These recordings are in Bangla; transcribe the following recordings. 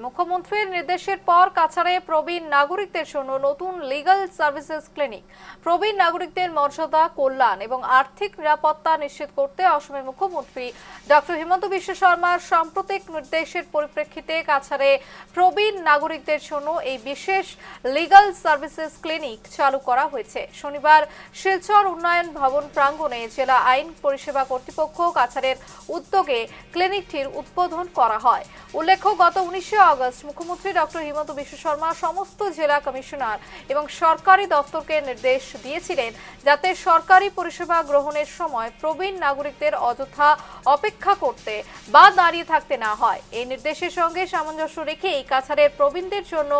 মুখ্যমন্ত্রীর নির্দেশের পর কাছাড়ে প্রবীণ নাগরিকদের জন্য নতুন লিগ্যাল সার্ভিসেস ক্লিনিক। প্রবীণ নাগরিকদের মর্যাদা, কল্যাণ এবং আর্থিক নিরাপত্তা নিশ্চিত করতে অসমের মুখ্যমন্ত্রী ডক্টর হিমন্ত বিশ্ব শর্মার সাম্প্রতিক নির্দেশের পরিপ্রেক্ষিতে কাছাড়ে প্রবীণ নাগরিকদের জন্য এই বিশেষ লিগ্যাল সার্ভিসেস ক্লিনিক চালু করা হয়েছে। শনিবার শিলচর উন্নয়ন ভবন প্রাঙ্গণে জেলা আইন পরিষেবা কর্তৃপক্ষ কাছাড়ের উদ্যোগে ক্লিনিকটির উদ্বোধন করা হয়। উল্লেখ্য, গত 19 আগস্ট মুখ্যমন্ত্রী ডক্টর হিমন্ত বিশ্ব শর্মা সমস্ত জেলা কমিশনার এবং সরকারি দপ্তরকে নির্দেশ দিয়েছিলেন যাতে সরকারি পরিষেবা গ্রহণের সময় প্রবীণ নাগরিকদের অযথা অপেক্ষা করতে বা দাঁড়িয়ে থাকতে না হয়। এই নির্দেশের সঙ্গে সামঞ্জস্য রেখেই কাছাড়ের প্রবীণদের জন্য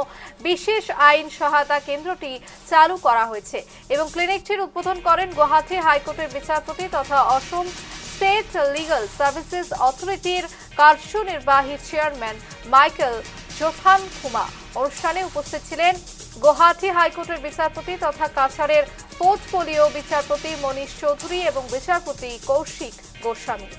বিশেষ আইন সহায়তা কেন্দ্রটি চালু করা হয়েছে এবং ক্লিনিকটির উদ্বোধন করেন গুয়াহাটি হাইকোর্টের বিচারপতি তথা অসম স্টেট লিগ্যাল সার্ভিসেস অথরিটির কার্যনির্বাহী চেয়ারম্যান মাইকেল জোথানখুমা। অনুষ্ঠানে উপস্থিত ছিলেন গুয়াহাটি হাইকোর্টের বিচারপতি তথা কাছাড়ের পোর্টফোলিও বিচারপতি মনীষ চৌধুরী এবং বিচারপতি কৌশিক গোস্বামী।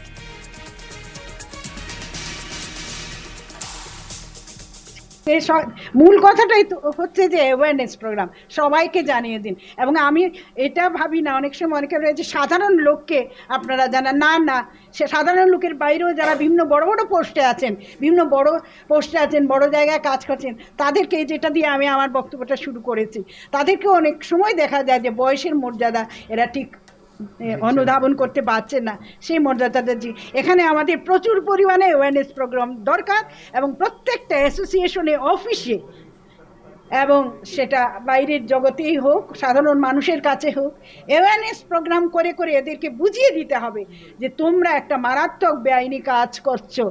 মূল কথাটাই হচ্ছে যে অ্যাওয়ারনেস প্রোগ্রাম সবাইকে জানিয়ে দিন। এবং আমি এটা ভাবি না, অনেক সময় অনেকে রয়েছে সাধারণ লোককে আপনারা জানান না, সে সাধারণ লোকের বাইরেও যারা বিভিন্ন বড় পোস্টে আছেন, বড় জায়গায় কাজ করছেন, তাদেরকে যেটা দিয়ে আমি আমার বক্তব্যটা শুরু করেছি, তাদেরকেও অনেক সময় দেখা যায় যে বয়সের মর্যাদা এরা ঠিক অনুধাবন করতে পারছে না, সেই মর্যাদাটা এখানে আমাদের প্রচুর পরিমাণে অ্যাওয়ারনেস প্রোগ্রাম দরকার এবং প্রত্যেকটা অ্যাসোসিয়েশনে, অফিসে এবং সেটা বাইরের জগতেই হোক, সাধারণ মানুষের কাছে হোক, অ্যাওয়ারনেস প্রোগ্রাম করে এদেরকে বুঝিয়ে দিতে হবে যে তোমরা একটা মারাত্মক বেআইনি কাজ করছো।